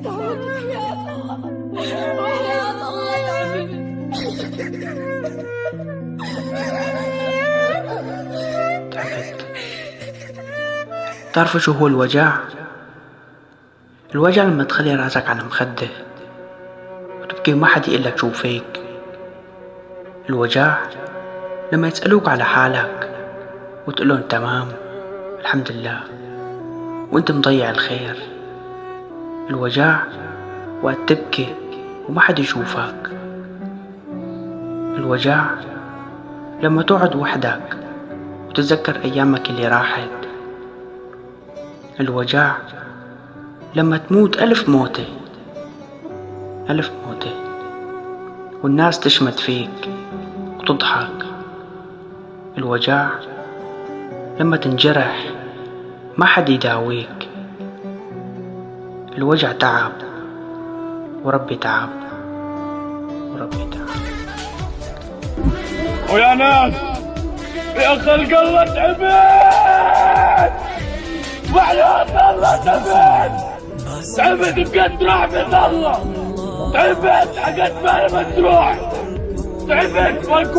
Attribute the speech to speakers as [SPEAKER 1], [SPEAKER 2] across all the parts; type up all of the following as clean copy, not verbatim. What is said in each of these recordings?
[SPEAKER 1] تعبت يا الله، وحياة الله
[SPEAKER 2] تعبت. تعرفوا شو هو الوجع؟ الوجع لما تخلي راسك على مخدة وتبكي وما حد يقلك شو فيك. الوجع لما يسألوك على حالك وتقولن تمام الحمد لله وانت مضيع الخير. الوجع وقت تبكي وما حد يشوفك. الوجع لما تقعد وحدك وتتذكر أيامك اللي راحت. الوجع لما تموت 1000 موتة، 1000 موتة، والناس تشمت فيك وتضحك. الوجع لما تنجرح ما حد يداويك. الوجع تعب، وربي تعب، وربي تعب.
[SPEAKER 3] ويا ناس يا خلق الله تعبت، وحياة الله تعبت بقد رحمة الله، تعبت حقت ما لما تروح، تعبت وك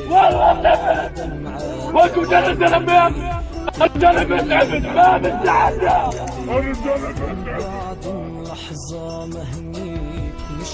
[SPEAKER 3] والله تعبت وك وجرد الأمام الرجال تعبت ما بتعدى الرجال تعبت.
[SPEAKER 4] لحظة مهنيك مش